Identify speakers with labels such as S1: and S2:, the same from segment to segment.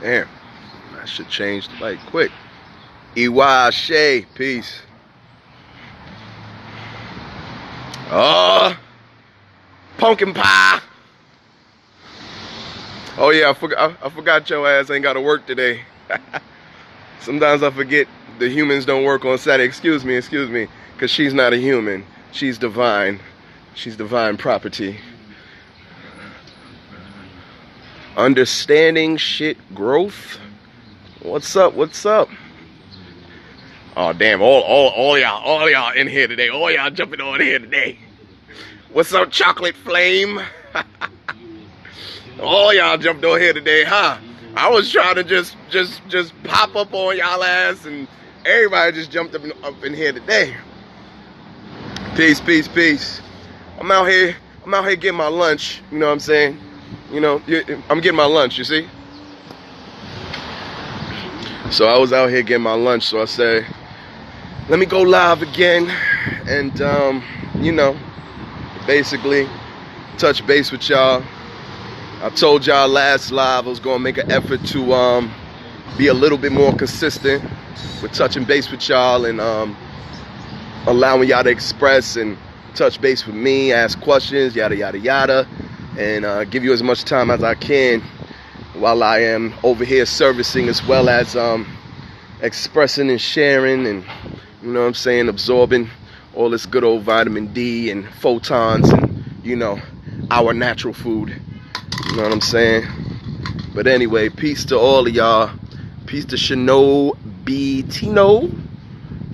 S1: Damn, that should change like quick. EY Shay, peace. Pumpkin pie. Oh yeah, I forgot your ass ain't got to work today. Sometimes I forget the humans don't work on Saturday. Excuse me, because she's not a human. She's divine. She's divine property. Understanding shit growth. What's up? Oh damn! All y'all in here today. All y'all jumping on here today. What's up, Chocolate Flame? All y'all jumped on here today, huh? I was trying to just pop up on y'all ass, and everybody just jumped up in here today. Peace. I'm out here getting my lunch. You know what I'm saying? I'm getting my lunch. You see? So I was out here getting my lunch. So I said, let me go live again, and basically touch base with y'all. I told y'all last live I was gonna make an effort to be a little bit more consistent with touching base with y'all and allowing y'all to express and touch base with me, ask questions, yada yada yada, and give you as much time as I can while I am over here servicing, as well as expressing and sharing and, you know what I'm saying, absorbing all this good old vitamin D and photons and, our natural food. You know what I'm saying? But anyway, peace to all of y'all. Peace to Shano B. Tino.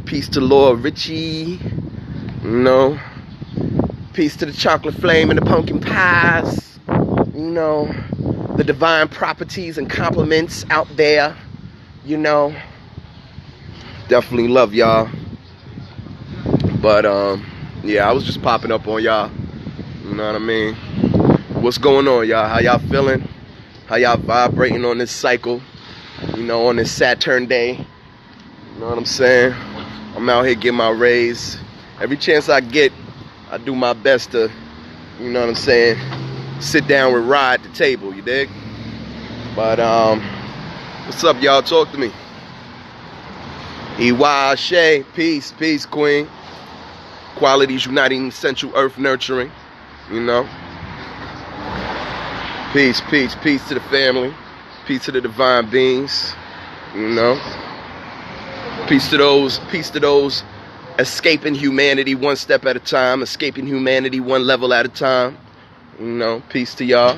S1: Peace to Lord Richie. Peace to the Chocolate Flame and the Pumpkin Pies. The divine properties and compliments out there. Definitely love y'all. But yeah, I was just popping up on y'all. You know what I mean? What's going on, y'all? How y'all feeling? How y'all vibrating on this cycle? On this Saturn day? You know what I'm saying? I'm out here getting my raise. Every chance I get, I do my best to, you know what I'm saying, sit down with Rod at the table, you dig? But what's up, y'all? Talk to me. EY Shay, peace, queen. Qualities uniting, essential earth nurturing, Peace to the family. Peace to the divine beings. Peace to those escaping humanity one step at a time, escaping humanity one level at a time. Peace to y'all.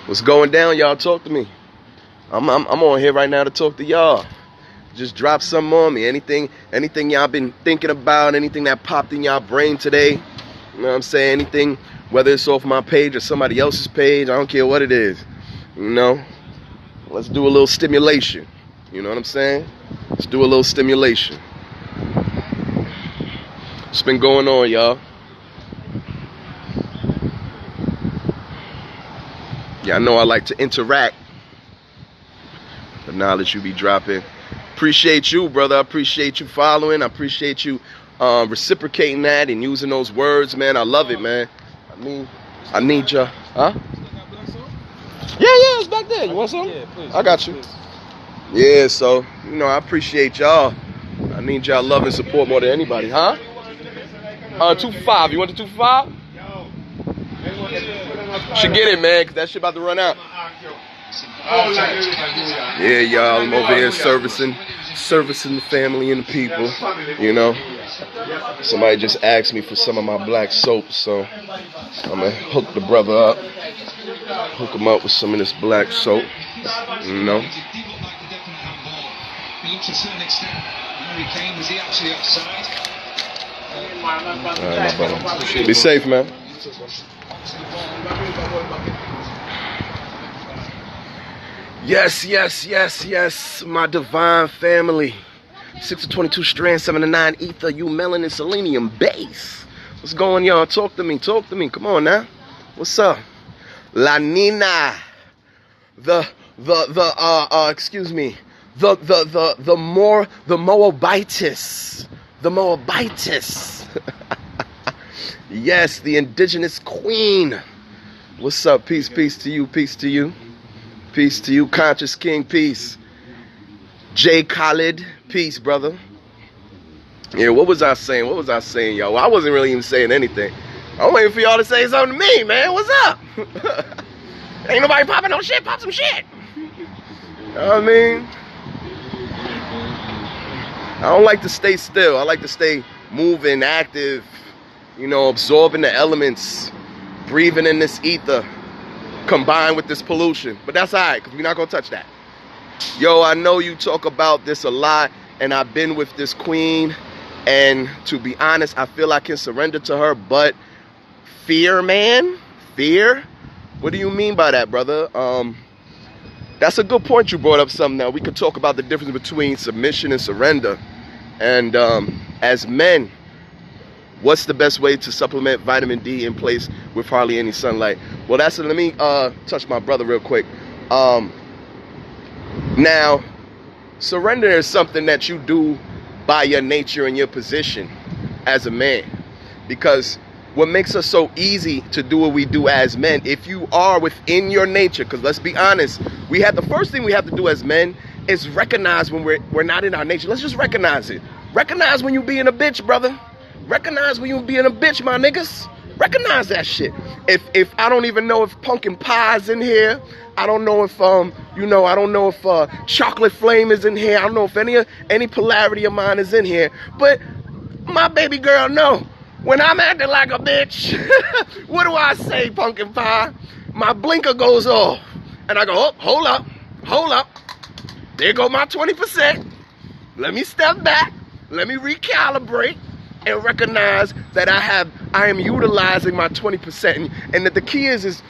S1: What's going down, y'all? Talk to me. I'm on here right now to talk to y'all. Just drop something on me. Anything y'all been thinking about, anything that popped in y'all brain today. You know what I'm saying? Anything, whether it's off my page or somebody else's page, I don't care what it is. Let's do a little stimulation. You know what I'm saying? Let's do a little stimulation. What's been going on, y'all? Yeah, I know I like to interact. The knowledge you be dropping. Appreciate you, brother. I appreciate you following. I appreciate you reciprocating that and using those words, man. I love it, man. I need ya. Huh? Yeah, it's back there. You want some?
S2: Yeah, please.
S1: I got you.
S2: Please.
S1: Yeah, so, I appreciate y'all. I need y'all love and support more than anybody, huh? 2 for $5. You want the 2 for $5? Should get it, man, because that shit about to run out. Yeah, y'all, I'm over here servicing the family and the people, Somebody just asked me for some of my black soap, so I'm going to hook the brother up, hook him up with some of this black soap, Alright, my brother. Be safe, man. Yes, my divine family. 6 to 22 strand, 7 to 9 ether, you melanin selenium base. What's going on, y'all? Talk to me. Come on now. What's up? La Nina. The Moabitis. Yes, the indigenous queen. What's up? Peace, peace to you, peace to you. Peace to you, Conscious King, peace. Jay Khalid, peace, brother. Yeah, what was I saying? What was I saying, y'all? Well, I wasn't really even saying anything. I'm waiting for y'all to say something to me, man. What's up? Ain't nobody popping no shit. Pop some shit. You know what I mean? I don't like to stay still. I like to stay moving, active, you know, absorbing the elements, breathing in this ether, combined with this pollution. But that's all right, because we're not going to touch that. Yo, I know you talk about this a lot, and I've been with this queen, and to be honest, I feel I can surrender to her, but fear, man? Fear? What do you mean by that, brother? That's a good point you brought up something now. We could talk about the difference between submission and surrender. And as men, what's the best way to supplement vitamin D in place with hardly any sunlight? Well, let me touch my brother real quick. Now, surrender is something that you do by your nature and your position as a man. Because what makes us so easy to do what we do as men, if you are within your nature, because let's be honest, the first thing we have to do as men is recognize when we're not in our nature. Let's just recognize it. Recognize when you being a bitch, brother. Recognize when you being a bitch, my niggas. Recognize that shit. If I don't even know if pumpkin pie's in here, I don't know if I don't know if chocolate flame is in here. I don't know if any polarity of mine is in here. But my baby girl know. When I'm acting like a bitch, what do I say, pumpkin pie? My blinker goes off. And I go, oh, hold up. There go my 20%. Let me step back. Let me recalibrate and recognize that I am utilizing my 20%. And that the key is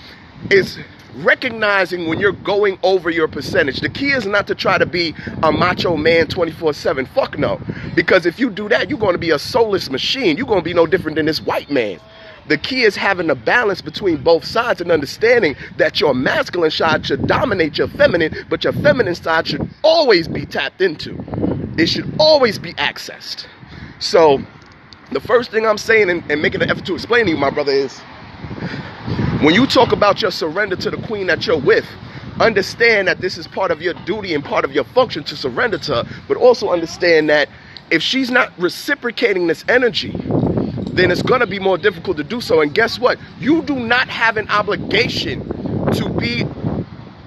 S1: recognizing when you're going over your percentage. The key is not to try to be a macho man 24/7. Fuck no. Because if you do that, you're going to be a soulless machine. You're going to be no different than this white man. The key is having a balance between both sides and understanding that your masculine side should dominate your feminine, but your feminine side should always be tapped into. It should always be accessed. So the first thing I'm saying and making an effort to explain to you, my brother, is when you talk about your surrender to the queen that you're with, understand that this is part of your duty and part of your function to surrender to her, but also understand that if she's not reciprocating this energy, then it's going to be more difficult to do so. And guess what? You do not have an obligation to be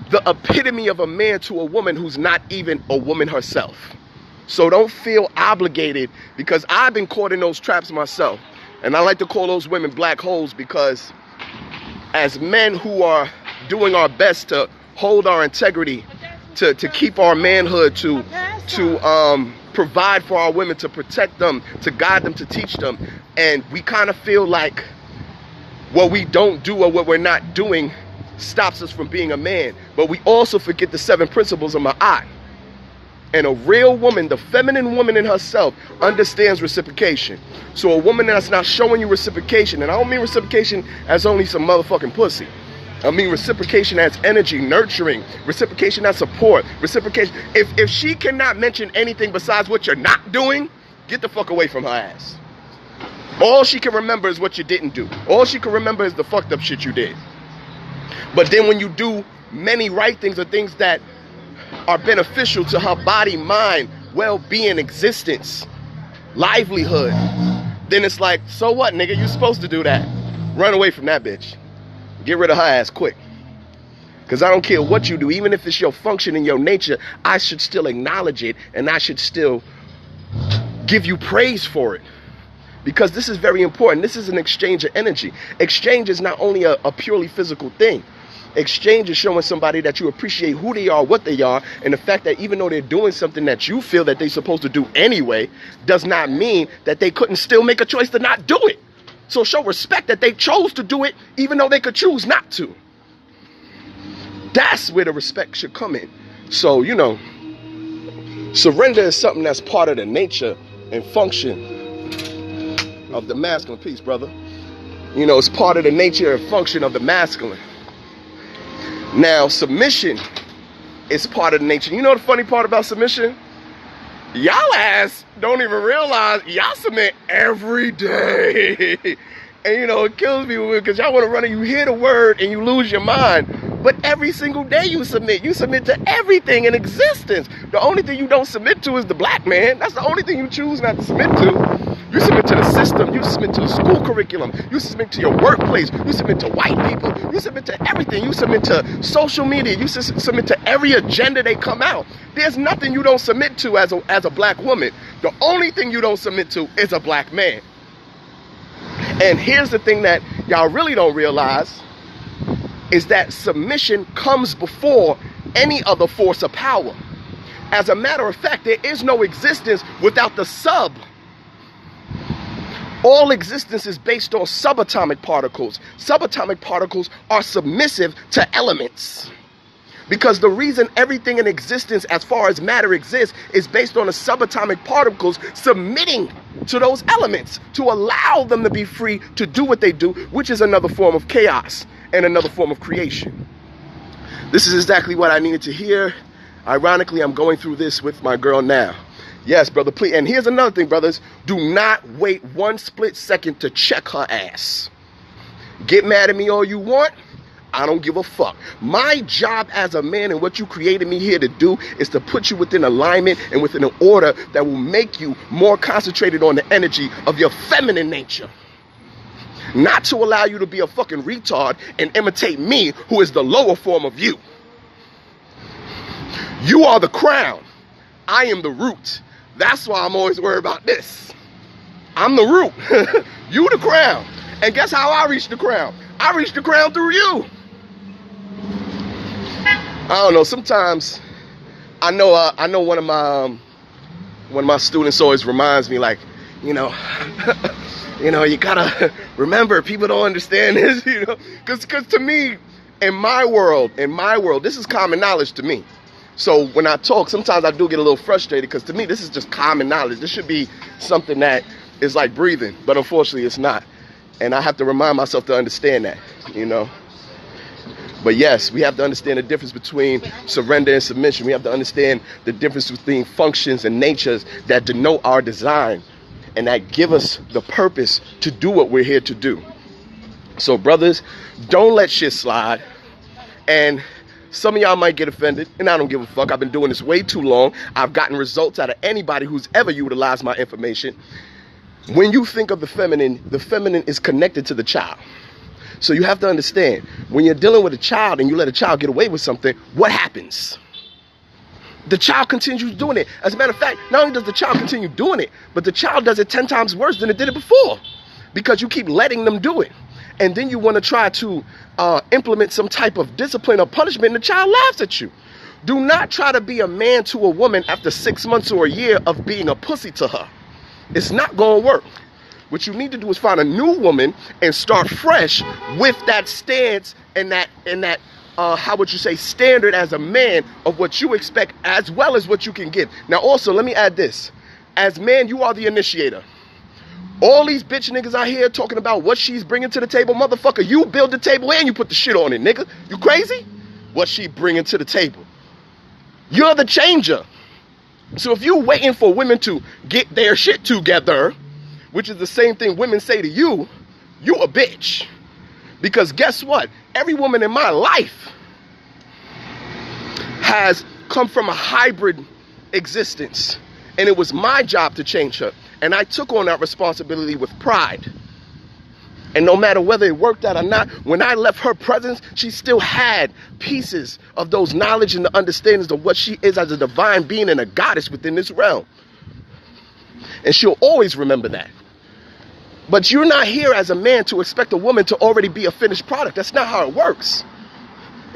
S1: the epitome of a man to a woman who's not even a woman herself. So don't feel obligated, because I've been caught in those traps myself. And I like to call those women black holes, because as men who are doing our best to hold our integrity, to keep our manhood, to provide for our women, to protect them, to guide them, to teach them, and we kind of feel like what we don't do or what we're not doing stops us from being a man. But we also forget the 7 principles of Ma'at. And a real woman, the feminine woman in herself, understands reciprocation. So a woman that's not showing you reciprocation, and I don't mean reciprocation as only some motherfucking pussy. I mean reciprocation as energy, nurturing, reciprocation as support, reciprocation. If she cannot mention anything besides what you're not doing, get the fuck away from her ass. All she can remember is what you didn't do. All she can remember is the fucked up shit you did. But then when you do many right things or things that are beneficial to her body, mind, well-being, existence, livelihood, then it's like, so what, nigga? You supposed to do that. Run away from that bitch. Get rid of her ass quick. Because I don't care what you do, even if it's your function and your nature, I should still acknowledge it, and I should still give you praise for it. Because this is very important. This is an exchange of energy. Exchange is not only a purely physical thing. Exchange is showing somebody that you appreciate who they are, what they are, and the fact that even though they're doing something that you feel that they're supposed to do anyway, does not mean that they couldn't still make a choice to not do it. So show respect that they chose to do it even though they could choose not to. That's where the respect should come in. So, you know, surrender is something that's part of the nature and function of the masculine. Peace, brother. You know, it's part of the nature and function of the masculine. Now, submission is part of the nature. You know the funny part about submission? Y'all ass don't even realize y'all submit every day. And you know, it kills me because y'all want to run and you hear the word and you lose your mind. But every single day you submit. You submit to everything in existence. The only thing you don't submit to is the black man. That's the only thing you choose not to submit to. You submit to the system. You submit to the school curriculum. You submit to your workplace. You submit to white people. You submit to everything. You submit to social media. You submit to every agenda they come out. There's nothing you don't submit to as a black woman. The only thing you don't submit to is a black man. And here's the thing that y'all really don't realize is that submission comes before any other force of power. As a matter of fact, there is no existence without the sub. All existence is based on subatomic particles. Subatomic particles are submissive to elements. Because the reason everything in existence as far as matter exists is based on the subatomic particles submitting to those elements to allow them to be free to do what they do, which is another form of chaos and another form of creation. This is exactly what I needed to hear. Ironically, I'm going through this with my girl now. Yes, brother, please. And here's another thing, brothers. Do not wait one split second to check her ass. Get mad at me all you want. I don't give a fuck. My job as a man and what you created me here to do is to put you within alignment and within an order that will make you more concentrated on the energy of your feminine nature. Not to allow you to be a fucking retard and imitate me, who is the lower form of you. You are the crown. I am the root. That's why I'm always worried about this. I'm the root. You the crown. And guess how I reached the crown? I reached the crown through you. I don't know. Sometimes I know one of my students always reminds me, like, you know, you gotta remember, people don't understand this, because to me, in my world, this is common knowledge to me. So when I talk, sometimes I do get a little frustrated because to me, this is just common knowledge. This should be something that is like breathing, but unfortunately it's not. And I have to remind myself to understand that, But yes, we have to understand the difference between surrender and submission. We have to understand the difference between functions and natures that denote our design and that give us the purpose to do what we're here to do. So brothers, don't let shit slide. And some of y'all might get offended, and I don't give a fuck. I've been doing this way too long. I've gotten results out of anybody who's ever utilized my information. When you think of the feminine is connected to the child. So you have to understand, when you're dealing with a child and you let a child get away with something, what happens? The child continues doing it. As a matter of fact, not only does the child continue doing it, but the child does it 10 times worse than it did it before. Because you keep letting them do it. And then you want to try to implement some type of discipline or punishment, and the child laughs at you. Do not try to be a man to a woman after 6 months or a year of being a pussy to her. It's not going to work. What you need to do is find a new woman and start fresh with that stance and that how would you say, standard as a man of what you expect as well as what you can give. Now also, let me add this. As man, you are the initiator. All these bitch niggas out here talking about what she's bringing to the table. Motherfucker, you build the table and you put the shit on it, nigga. You crazy? What she bringing to the table. You're the changer. So if you're waiting for women to get their shit together, which is the same thing women say to you, you a bitch. Because guess what? Every woman in my life has come from a hybrid existence. And it was my job to change her. And I took on that responsibility with pride. And no matter whether it worked out or not, when I left her presence, she still had pieces of those knowledge and the understandings of what she is as a divine being and a goddess within this realm. And she'll always remember that. But you're not here as a man to expect a woman to already be a finished product. That's not how it works.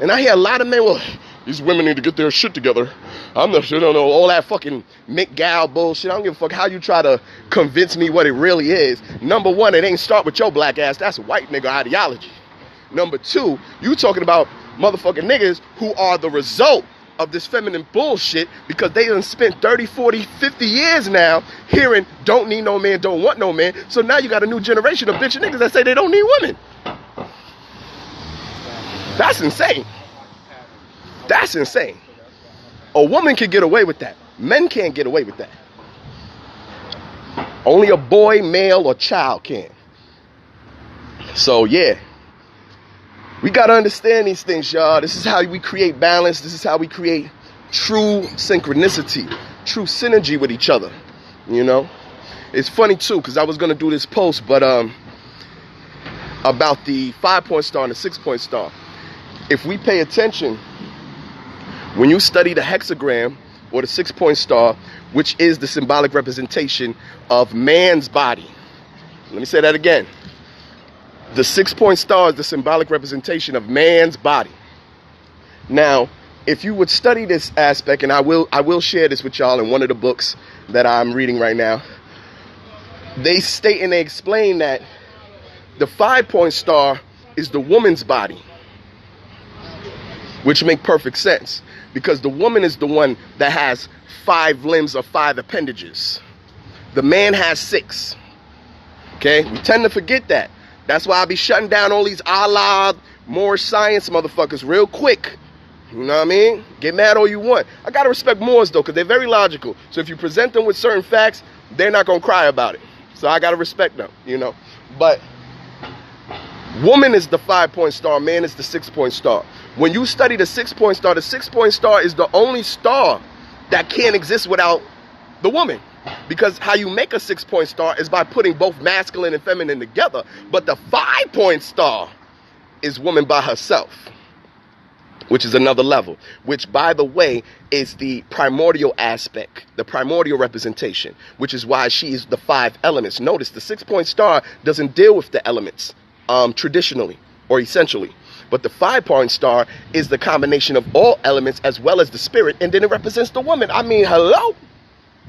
S1: And I hear a lot of men, well, these women need to get their shit together. I'm not sure, I don't know, all that fucking McGow bullshit. I don't give a fuck how you try to convince me what it really is. Number one, it ain't start with your black ass. That's white nigga ideology. Number two, you talking about motherfucking niggas who are the result of this feminine bullshit because they done spent 30, 40, 50 years now hearing don't need no man, don't want no man. So now you got a new generation of bitch niggas that say they don't need women. That's insane. That's insane. A woman can get away with that. Men can't get away with that. Only a boy, male, or child can. So yeah, we got to understand these things, y'all. This is how we create balance. This is how we create true synchronicity, true synergy with each other. You know, it's funny too, because I was going to do this post, but about the 5-point star and the 6-point star. If we pay attention, when you study the hexagram or the 6-point star, which is the symbolic representation of man's body. Let me say that again. The 6-point star is the symbolic representation of man's body. Now, if you would study this aspect, and I will share this with y'all in one of the books that I'm reading right now, they state and they explain that the 5-point star is the woman's body, which make perfect sense, because the woman is the one that has 5 limbs or 5 appendages. The man has 6. Okay, we tend to forget that. That's why I be shutting down all these Allah, more science motherfuckers real quick. You know what I mean? Get mad all you want. I gotta respect Moors though, because they're very logical. So if you present them with certain facts, they're not gonna cry about it. So I gotta respect them, you know. But woman is the 5-point star, man is the 6-point star. When you study the 6-point star, the 6-point star is the only star that can't exist without the woman. Because how you make a 6-point star is by putting both masculine and feminine together. But the 5-point star is woman by herself, which is another level, which, by the way, is the primordial aspect, the primordial representation, which is why she is the 5 elements. Notice the 6-point star doesn't deal with the elements traditionally or essentially. But the 5-point star is the combination of all elements as well as the spirit, and then it represents the woman. I mean, hello?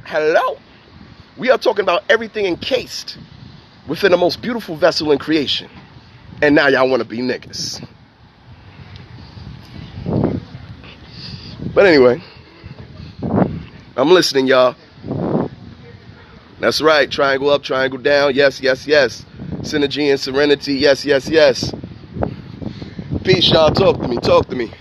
S1: Hello? We are talking about everything encased within the most beautiful vessel in creation. And now y'all want to be niggas. But anyway, I'm listening, y'all. That's right. Triangle up, triangle down. Yes, yes, yes. Synergy and serenity. Yes, yes, yes. Peace, y'all. Talk to me. Talk to me.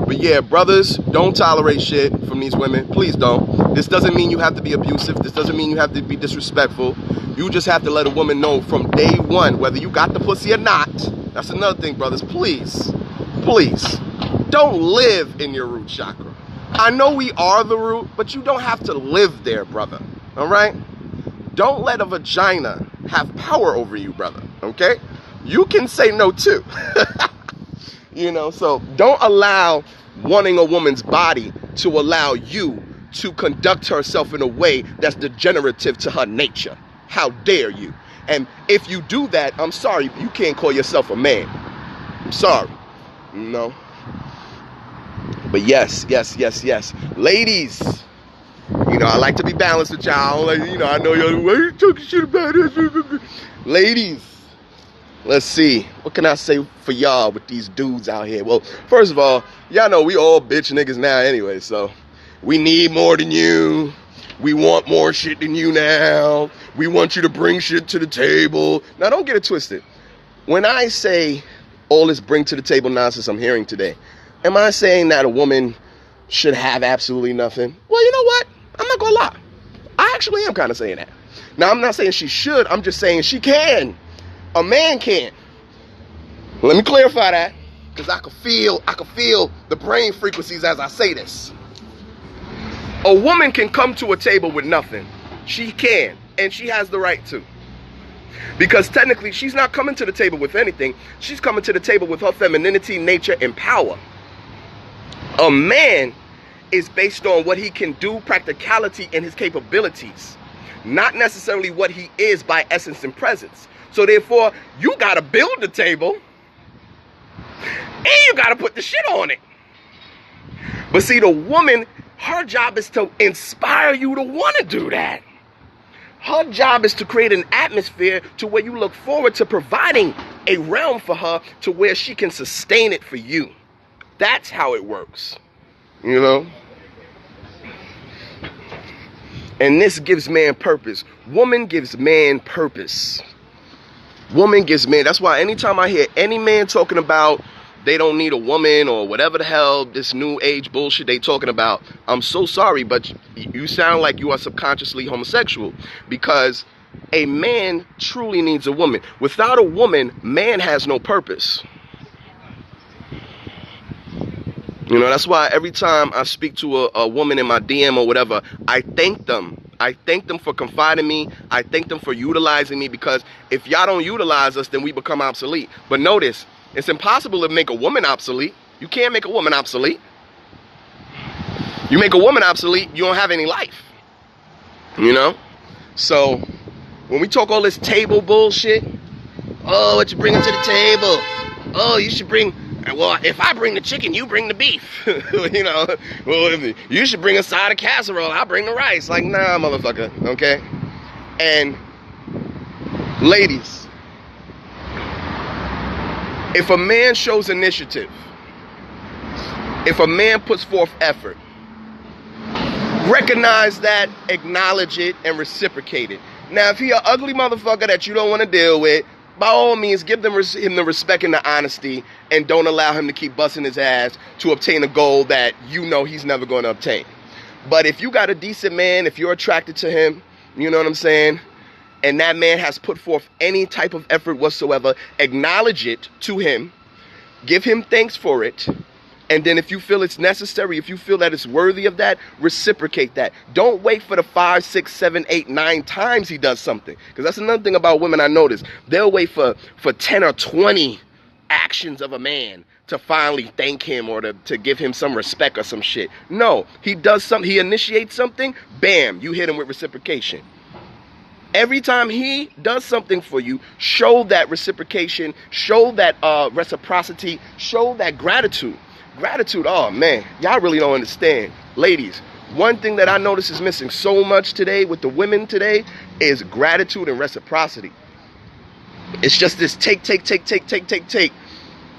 S1: But yeah, brothers, don't tolerate shit from these women. Please don't. This doesn't mean you have to be abusive. This doesn't mean you have to be disrespectful. You just have to let a woman know from day one whether you got the pussy or not. That's another thing, brothers. Please, please, don't live in your root chakra. I know we are the root, but you don't have to live there, brother. All right? Don't let a vagina have power over you, brother. Okay? You can say no too. You know, so don't allow wanting a woman's body to allow you to conduct herself in a way that's degenerative to her nature. How dare you? And if you do that, I'm sorry, you can't call yourself a man. I'm sorry. No. But yes, yes, yes, yes. Ladies, you know, I like to be balanced with y'all. Like, you know, I know y'all, why are you talking shit about this? Ladies, let's see. What can I say for y'all with these dudes out here? Well, first of all, y'all know we all bitch niggas now anyway, so we need more than you. We want more shit than you now. We want you to bring shit to the table. Now, don't get it twisted. When I say all this bring to the table nonsense I'm hearing today, am I saying that a woman should have absolutely nothing? Well, you know what? I'm not gonna lie. I actually am kind of saying that. Now, I'm not saying she should. I'm just saying she can. A man can. Let me clarify that, because I can feel the brain frequencies as I say this. A woman can come to a table with nothing. She can, and she has the right to. Because technically, she's not coming to the table with anything. She's coming to the table with her femininity, nature, and power. A man is based on what he can do, practicality, and his capabilities. Not necessarily what he is by essence and presence. So therefore, you gotta build the table, and you gotta put the shit on it. But see, the woman, her job is to inspire you to want to do that. Her job is to create an atmosphere to where you look forward to providing a realm for her to where she can sustain it for you. That's how it works, you know? And this gives man purpose. Woman gives man purpose. Woman gives man. That's why anytime I hear any man talking about they don't need a woman or whatever the hell this new age bullshit they talking about, I'm so sorry, but you sound like you are subconsciously homosexual, because A man truly needs a woman. Without a woman, man has no purpose. You know, that's why every time I speak to a woman in my DM or whatever, I thank them. I thank them for confiding in me. I thank them for utilizing me, because if y'all don't utilize us, then we become obsolete. But notice, it's impossible to make a woman obsolete. You can't make a woman obsolete. You make a woman obsolete, you don't have any life. You know? So, when we talk all this table bullshit, oh, what you bringing to the table? Oh, you should bring, well, if I bring the chicken, you bring the beef. You know, well, you should bring a side of casserole, I'll bring the rice. Like, nah, motherfucker, okay? And, ladies, if a man shows initiative, if a man puts forth effort, recognize that, acknowledge it, and reciprocate it. Now, if he an ugly motherfucker that you don't want to deal with, by all means, give him the respect and the honesty, and don't allow him to keep busting his ass to obtain a goal that you know he's never going to obtain. But if you got a decent man, if you're attracted to him, you know what I'm saying, and that man has put forth any type of effort whatsoever, acknowledge it to him, give him thanks for it. And then if you feel it's necessary, if you feel that it's worthy of that, reciprocate that. Don't wait for the 5, 6, 7, 8, 9 times he does something. Because that's another thing about women I noticed. They'll wait for 10 or 20 actions of a man to finally thank him or to give him some respect or some shit. No, he does something, he initiates something, bam, you hit him with reciprocation. Every time he does something for you, show that reciprocation, show that reciprocity, show that gratitude. Gratitude, oh man, y'all really don't understand. Ladies, one thing that I notice is missing so much today with the women today is gratitude and reciprocity. It's just this take,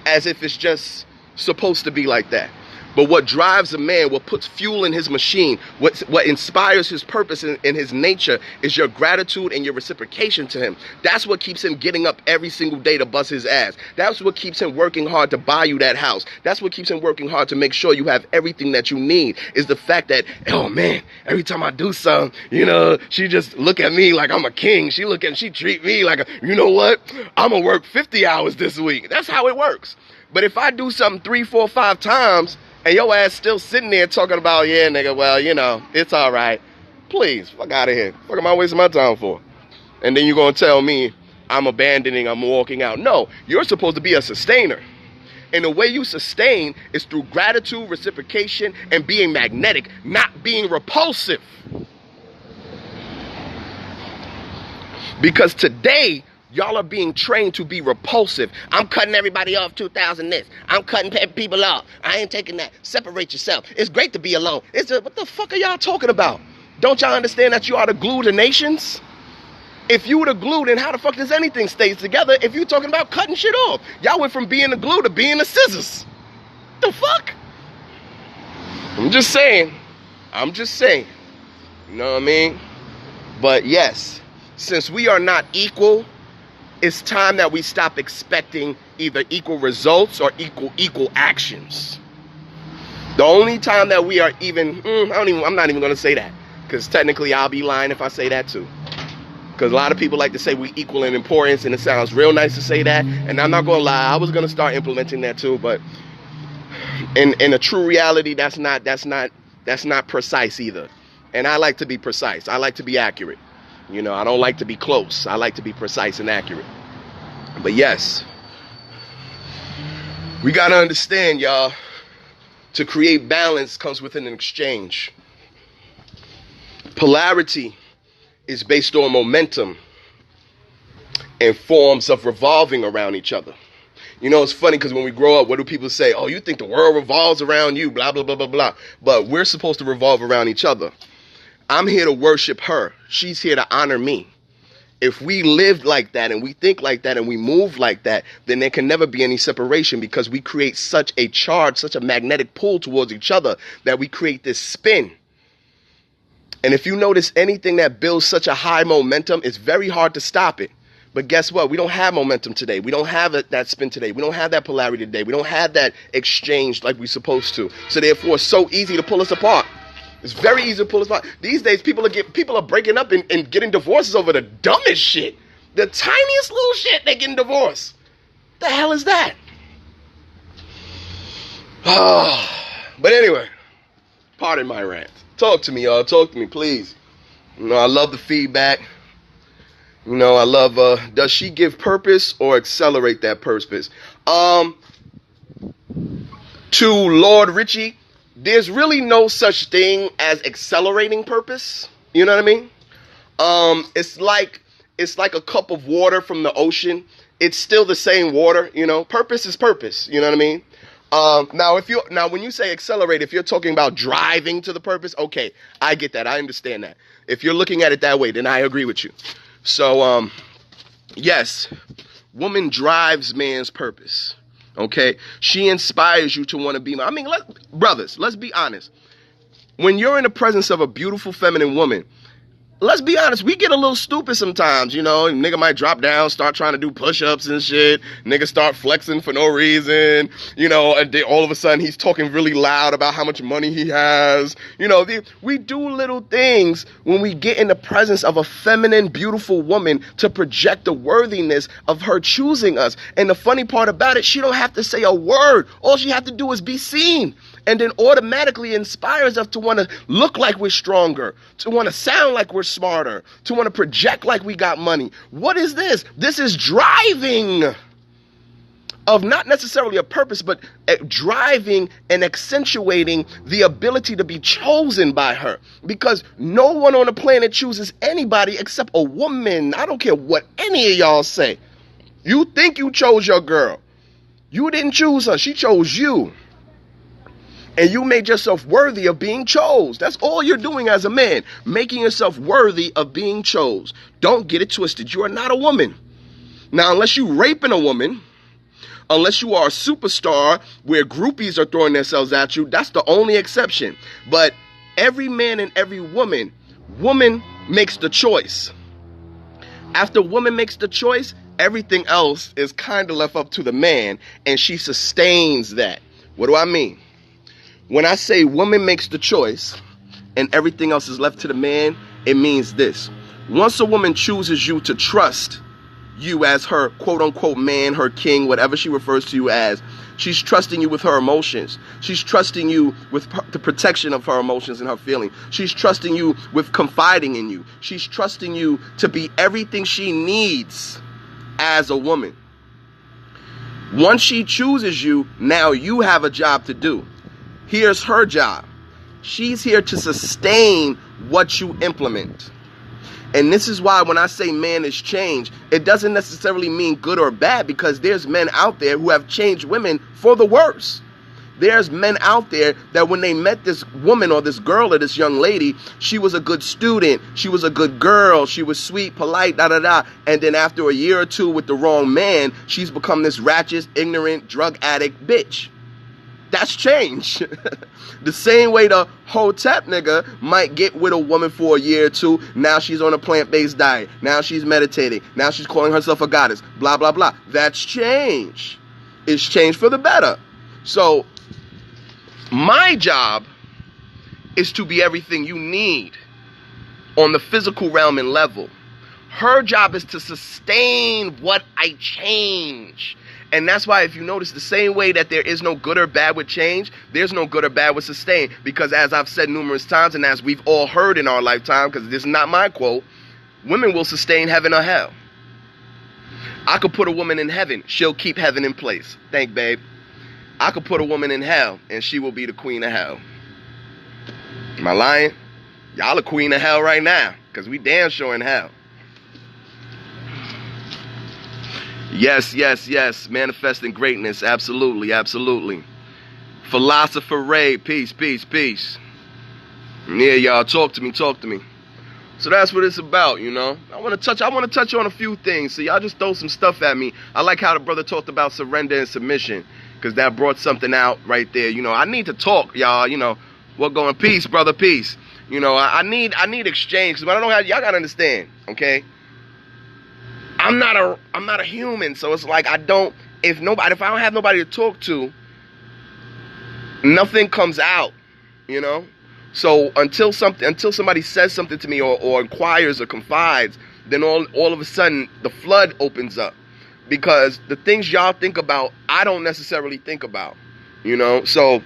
S1: as if it's just supposed to be like that. But what drives a man, what puts fuel in his machine, what inspires his purpose in his nature is your gratitude and your reciprocation to him. That's what keeps him getting up every single day to bust his ass. That's what keeps him working hard to buy you that house. That's what keeps him working hard to make sure you have everything that you need, is the fact that, oh man, every time I do something, you know, she just look at me like I'm a king. She treat me like, you know what? I'm going to work 50 hours this week. That's how it works. But if I do something 3, 4, 5 times, and your ass still sitting there talking about, yeah, nigga, well, you know, it's all right. Please, fuck out of here. Fuck am I wasting my time for? And then you're going to tell me I'm abandoning, I'm walking out. No, you're supposed to be a sustainer. And the way you sustain is through gratitude, reciprocation, and being magnetic, not being repulsive. Because today, y'all are being trained to be repulsive. I'm cutting everybody off 2,000 this. I'm cutting people off. I ain't taking that. Separate yourself. It's great to be alone. What the fuck are y'all talking about? Don't y'all understand that you are the glue to nations? If you were the glue, then how the fuck does anything stay together if you're talking about cutting shit off? Y'all went from being the glue to being the scissors. The fuck? I'm just saying. You know what I mean? But yes, since we are not equal, it's time that we stop expecting either equal results or equal actions. The only time that we are even, I'm not even going to say that, because technically I'll be lying if I say that too. Because a lot of people like to say we equal in importance, and it sounds real nice to say that. And I'm not going to lie, I was going to start implementing that too, but in a true reality, that's not precise either. And I like to be precise. I like to be accurate. You know, I don't like to be close. I like to be precise and accurate. But yes, we got to understand, y'all, to create balance comes with an exchange. Polarity is based on momentum and forms of revolving around each other. You know, it's funny because when we grow up, what do people say? Oh, you think the world revolves around you, blah, blah, blah, blah, blah. But we're supposed to revolve around each other. I'm here to worship her. She's here to honor me. If we live like that and we think like that and we move like that, then there can never be any separation, because we create such a charge, such a magnetic pull towards each other that we create this spin. And if you notice anything that builds such a high momentum, it's very hard to stop it. But guess what? We don't have momentum today. We don't have that spin today. We don't have that polarity today. We don't have that exchange like we're supposed to. So therefore, it's so easy to pull us apart. It's very easy to pull his father. These days, people are breaking up and getting divorces over the dumbest shit. The tiniest little shit, they're getting divorced. The hell is that? But anyway, pardon my rant. Talk to me, y'all. Talk to me, please. You know, I love the feedback. You know, I love, does she give purpose or accelerate that purpose? To Lord Richie, there's really no such thing as accelerating purpose. You know what I mean? It's like a cup of water from the ocean. It's still the same water, you know. Purpose is purpose, you know what I mean? Now when you say accelerate, if you're talking about driving to the purpose, okay, I get that. I understand that. If you're looking at it that way, then I agree with you. So, yes, woman drives man's purpose. Okay, she inspires you to want to be. I mean, brothers, let's be honest. When you're in the presence of a beautiful feminine woman, let's be honest, we get a little stupid sometimes, you know. Nigga might drop down, start trying to do push-ups and shit. Nigga start flexing for no reason, you know, and then all of a sudden he's talking really loud about how much money he has. You know, we do little things when we get in the presence of a feminine, beautiful woman to project the worthiness of her choosing us. And the funny part about it, she don't have to say a word. All she has to do is be seen. And then automatically inspires us to want to look like we're stronger, to want to sound like we're smarter, to want to project like we got money. What is this? This is driving of not necessarily a purpose, but driving and accentuating the ability to be chosen by her. Because no one on the planet chooses anybody except a woman. I don't care what any of y'all say. You think you chose your girl. You didn't choose her. She chose you. And you made yourself worthy of being chose. That's all you're doing as a man, making yourself worthy of being chose. Don't get it twisted. You are not a woman. Now, unless you raping a woman, unless you are a superstar where groupies are throwing themselves at you, that's the only exception. But every man and every woman makes the choice. After woman makes the choice, everything else is kind of left up to the man, and she sustains that. What do I mean? When I say woman makes the choice and everything else is left to the man, it means this. Once a woman chooses you to trust you as her quote-unquote man, her king, whatever she refers to you as, she's trusting you with her emotions. She's trusting you with the protection of her emotions and her feelings. She's trusting you with confiding in you. She's trusting you to be everything she needs as a woman. Once she chooses you, now you have a job to do. Here's her job. She's here to sustain what you implement. And this is why when I say man is changed, it doesn't necessarily mean good or bad, because there's men out there who have changed women for the worse. There's men out there that when they met this woman or this girl or this young lady, she was a good student, she was a good girl, she was sweet, polite, da-da-da. And then after a year or two with the wrong man, she's become this ratchet, ignorant, drug addict bitch. That's change. The same way the Hotep nigga might get with a woman for a year or two. Now she's on a plant-based diet. Now she's meditating. Now she's calling herself a goddess. Blah, blah, blah. That's change. It's change for the better. So my job is to be everything you need on the physical realm and level. Her job is to sustain what I change. And that's why if you notice, the same way that there is no good or bad with change, there's no good or bad with sustain. Because as I've said numerous times, and as we've all heard in our lifetime, because this is not my quote, women will sustain heaven or hell. I could put a woman in heaven. She'll keep heaven in place. Thank babe. I could put a woman in hell, and she will be the queen of hell. Am I lying? Y'all are queen of hell right now, because we damn sure in hell. Yes, yes, yes. Manifesting greatness. Absolutely, absolutely. Philosopher Ray. Peace, peace, peace. Yeah, y'all. Talk to me, talk to me. So that's what it's about, you know. I want to touch on a few things. So y'all just throw some stuff at me. I like how the brother talked about surrender and submission, because that brought something out right there. You know, I need to talk, y'all. You know, we're going peace, brother, peace. You know, I need exchange, because I don't have, y'all gotta understand, okay? I'm not a human, so it's like if I don't have nobody to talk to, nothing comes out, you know? So until somebody says something to me or inquires or confides, then all of a sudden the flood opens up. Because the things y'all think about, I don't necessarily think about, you know? So,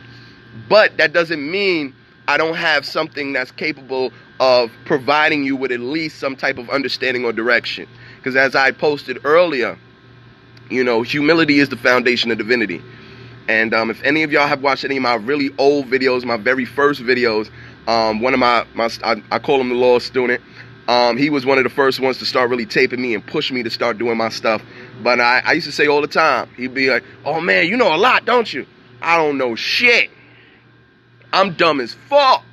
S1: but that doesn't mean I don't have something that's capable of providing you with at least some type of understanding or direction. Because as I posted earlier, you know, humility is the foundation of divinity. And if any of y'all have watched any of my really old videos, my very first videos, one of I call him the law student. He was one of the first ones to start really taping me and push me to start doing my stuff. But I used to say all the time, he'd be like, oh man, you know a lot, don't you? I don't know shit. I'm dumb as fuck.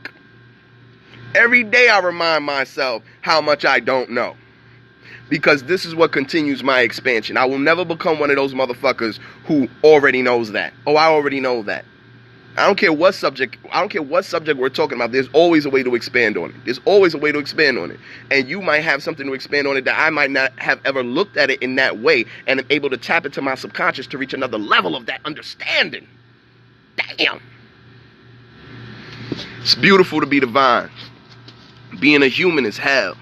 S1: Every day I remind myself how much I don't know. Because this is what continues my expansion. I will never become one of those motherfuckers who already knows that. Oh, I already know that. I don't care what subject we're talking about. There's always a way to expand on it. There's always a way to expand on it. And you might have something to expand on it that I might not have ever looked at it in that way and am able to tap into my subconscious to reach another level of that understanding. Damn. It's beautiful to be divine. Being a human is hell.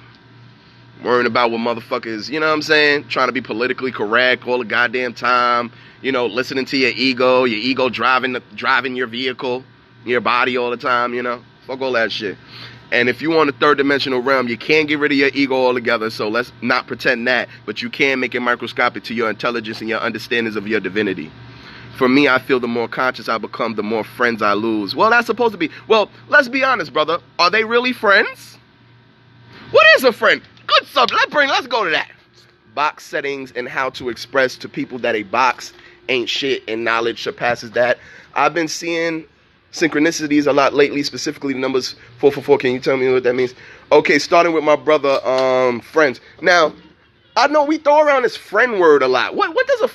S1: Worrying about what motherfuckers, you know what I'm saying? Trying to be politically correct all the goddamn time. You know, listening to your ego driving your vehicle, your body all the time, you know? Fuck all that shit. And if you want a third dimensional realm, you can't get rid of your ego altogether, so let's not pretend that. But you can make it microscopic to your intelligence and your understandings of your divinity. For me, I feel the more conscious I become, the more friends I lose. Well, that's supposed to be... Well, let's be honest, brother. Are they really friends? What is a friend? Good subject. Let's go to that. Box settings and how to express to people that a box ain't shit and knowledge surpasses that. I've been seeing synchronicities a lot lately, specifically the numbers 444. Can you tell me what that means? Okay, starting with my brother, friends. Now, I know we throw around this friend word a lot. What is a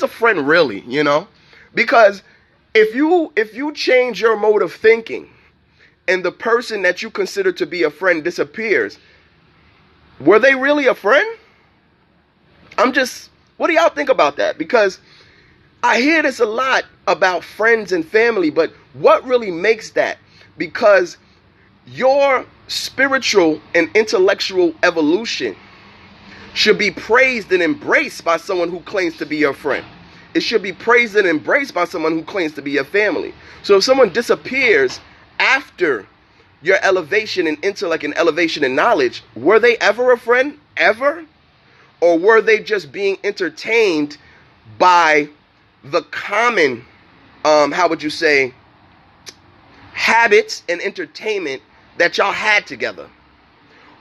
S1: friend really, you know? Because if you change your mode of thinking and the person that you consider to be a friend disappears, were they really a friend? What do y'all think about that? Because I hear this a lot about friends and family, but what really makes that? Because your spiritual and intellectual evolution should be praised and embraced by someone who claims to be your friend. It should be praised and embraced by someone who claims to be your family. So if someone disappears after your elevation in intellect and elevation in knowledge, were they ever a friend? Ever? Or were they just being entertained by the common, habits and entertainment that y'all had together?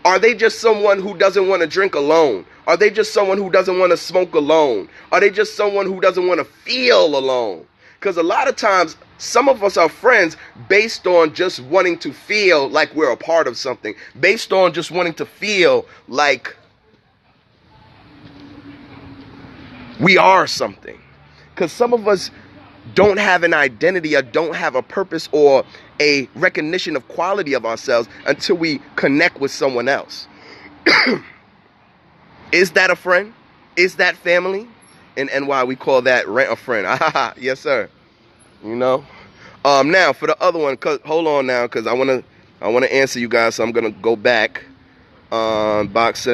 S1: Are they just someone who doesn't want to drink alone? Are they just someone who doesn't want to smoke alone? Are they just someone who doesn't want to feel alone? Because a lot of times, some of us are friends based on just wanting to feel like we're a part of something. Based on just wanting to feel like we are something. Because some of us don't have an identity or don't have a purpose or a recognition of quality of ourselves until we connect with someone else. Is that a friend? Is that family? In NY, we call that rent a friend. Yes, sir. You know? Now, for the other one, hold on now, because I want to answer you guys, so I'm going to go back. Boxing.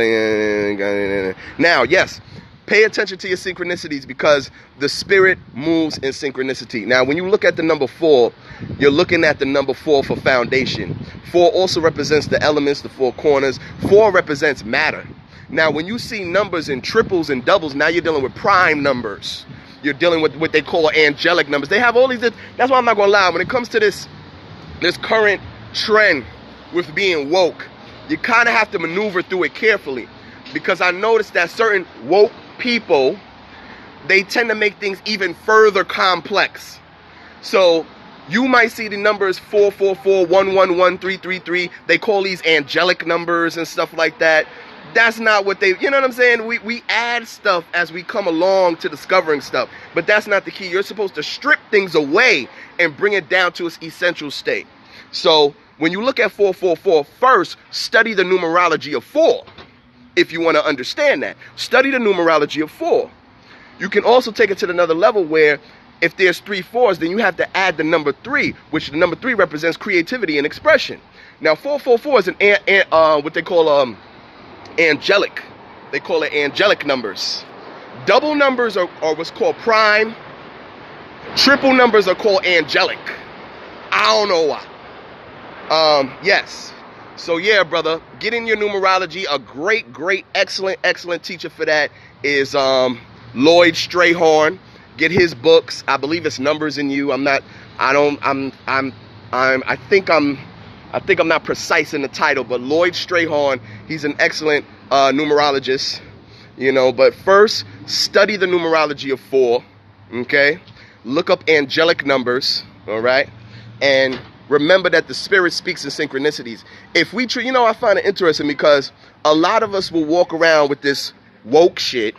S1: Now, yes. Pay attention to your synchronicities because the spirit moves in synchronicity. Now, when you look at the number 4, you're looking at the number 4 for foundation. 4 also represents the elements, the 4 corners. 4 represents matter. Now, when you see numbers in triples and doubles, now you're dealing with prime numbers. You're dealing with what they call angelic numbers. They have all these... That's why I'm not going to lie. When it comes to this current trend with being woke, you kind of have to maneuver through it carefully. Because I noticed that certain woke people, they tend to make things even further complex. So you might see the numbers 444, 111, 333. They call these angelic numbers and stuff like that. That's not what they, you know what I'm saying? We add stuff as we come along to discovering stuff. But that's not the key. You're supposed to strip things away and bring it down to its essential state. So when you look at 444, first study the numerology of 4. If you want to understand that, study the numerology of 4. You can also take it to another level where If there's 3 4s, then you have to add the number 3, which the number 3 represents creativity and expression. Now 444 is what they call angelic. They call it angelic numbers. Double numbers are what's called prime. Triple numbers are called angelic. I don't know why. Yes. So yeah, brother, get in your numerology. A great, excellent teacher for that is Lloyd Strayhorn. Get his books. I believe it's Numbers in You. I think I'm not precise in the title, but Lloyd Strayhorn, he's an excellent numerologist, but first study the numerology of 4, okay? Look up angelic numbers, all right? And remember that the spirit speaks in synchronicities. If we I find it interesting because a lot of us will walk around with this woke shit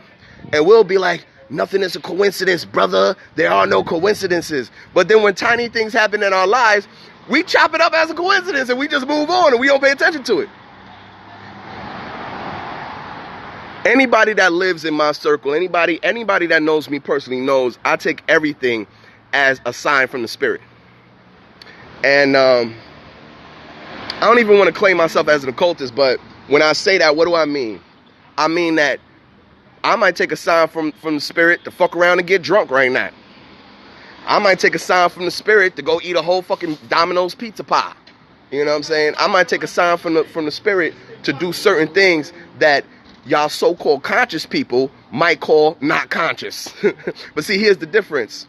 S1: and we'll be like, nothing is a coincidence, brother. There are no coincidences. But then when tiny things happen in our lives, we chop it up as a coincidence and we just move on and we don't pay attention to it. Anybody that lives in my circle, anybody that knows me personally knows I take everything as a sign from the spirit. And I don't even want to claim myself as an occultist, but when I say that, what do I mean? I mean that I might take a sign from the spirit to fuck around and get drunk right now. I might take a sign from the spirit to go eat a whole fucking Domino's pizza pie. You know what I'm saying? I might take a sign from the spirit to do certain things that y'all so-called conscious people might call not conscious. But see, here's the difference.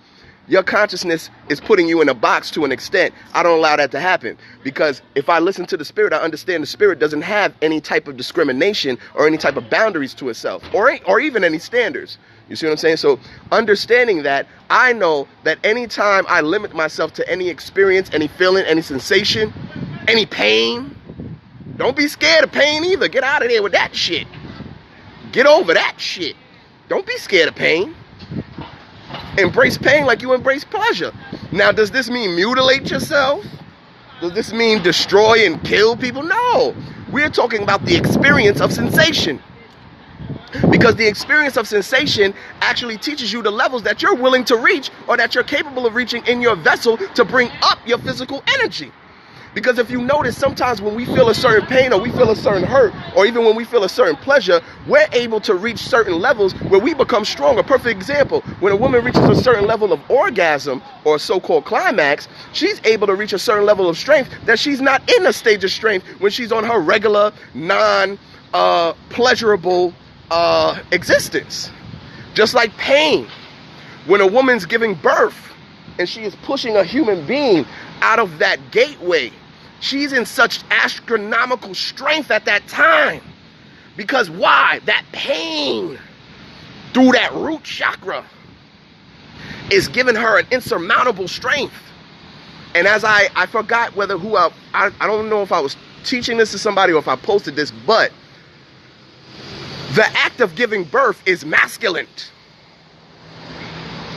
S1: Your consciousness is putting you in a box to an extent. I don't allow that to happen. Because if I listen to the spirit, I understand the spirit doesn't have any type of discrimination or any type of boundaries to itself. Or even any standards. You see what I'm saying? So understanding that, I know that anytime I limit myself to any experience, any feeling, any sensation, any pain, don't be scared of pain either. Get out of there with that shit. Get over that shit. Don't be scared of pain. Embrace pain like you embrace pleasure. Now, does this mean mutilate yourself? Does this mean destroy and kill people? No. We're talking about the experience of sensation. Because the experience of sensation actually teaches you the levels that you're willing to reach or that you're capable of reaching in your vessel to bring up your physical energy. Because if you notice, sometimes when we feel a certain pain or we feel a certain hurt, or even when we feel a certain pleasure, we're able to reach certain levels where we become strong. A perfect example, when a woman reaches a certain level of orgasm or so-called climax, she's able to reach a certain level of strength that she's not in a stage of strength when she's on her regular, non-pleasurable existence. Just like pain. When a woman's giving birth and she is pushing a human being out of that gateway, she's in such astronomical strength at that time. Because why? That pain through that root chakra is giving her an insurmountable strength. And as I forgot I don't know if I was teaching this to somebody or if I posted this, but the act of giving birth is masculine.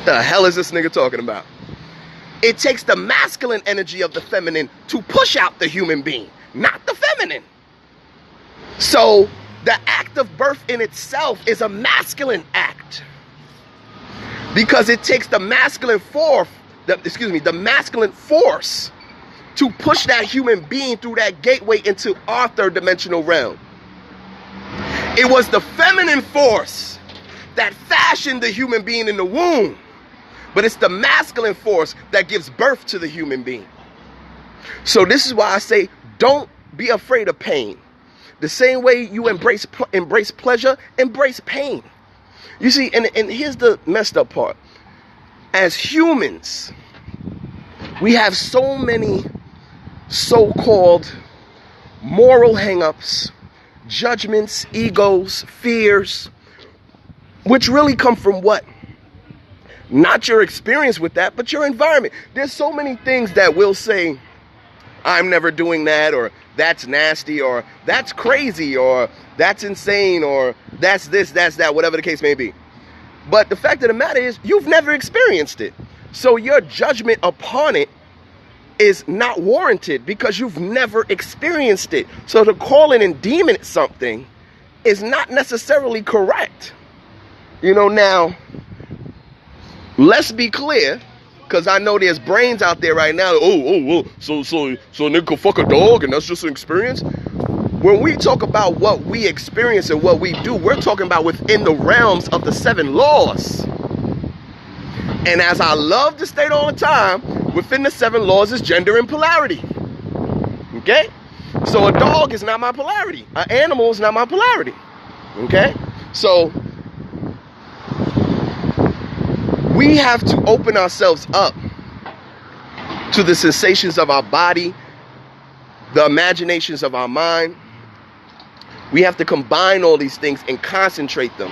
S1: The hell is this nigga talking about? It takes the masculine energy of the feminine to push out the human being, not the feminine. So the act of birth in itself is a masculine act. Because it takes the masculine force to push that human being through that gateway into our third dimensional realm. It was the feminine force that fashioned the human being in the womb. But it's the masculine force that gives birth to the human being. So this is why I say, don't be afraid of pain. The same way you embrace pleasure, embrace pain. You see, and here's the messed up part. As humans, we have so many so-called moral hang-ups, judgments, egos, fears, which really come from what? Not your experience with that, but your environment. There's so many things that will say, I'm never doing that, or that's nasty, or that's crazy, or that's insane, or that's this, that's that, whatever the case may be. But the fact of the matter is, you've never experienced it. So your judgment upon it is not warranted because you've never experienced it. So to call it and deem it something is not necessarily correct. Now, Let's be clear, because I know there's brains out there right now. So nigga could fuck a dog and that's just an experience. When we talk about what we experience and what we do, we're talking about within the realms of the 7 laws. And as I love to state all the time, within the 7 laws is gender and polarity. Okay? So a dog is not my polarity. An animal is not my polarity. Okay? So we have to open ourselves up to the sensations of our body, the imaginations of our mind. We have to combine all these things and concentrate them.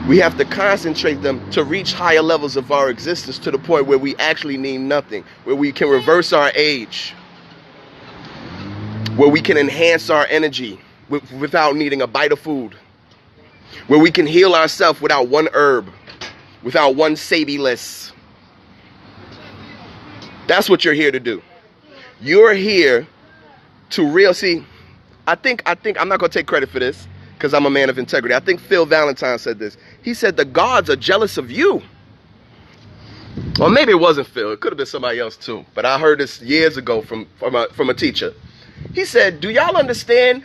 S1: We have to concentrate them to reach higher levels of our existence, to the point where we actually need nothing, where we can reverse our age, where we can enhance our energy without needing a bite of food, where we can heal ourselves without one herb, without one sabi-less. That's what you're here to do. You're here to see, I think I'm not going to take credit for this because I'm a man of integrity. I think Phil Valentine said this. He said the gods are jealous of you. Or maybe it wasn't Phil. It could have been somebody else too. But I heard this years ago from a teacher. He said, do y'all understand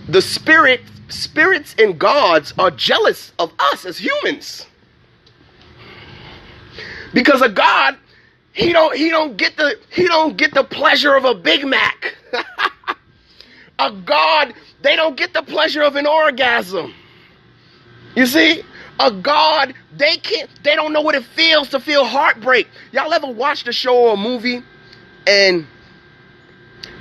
S1: the spirits and gods are jealous of us as humans? Because a god, he don't get the pleasure of a Big Mac. A god, they don't get the pleasure of an orgasm. You see? A god, they don't know what it feels to feel heartbreak. Y'all ever watched a show or a movie and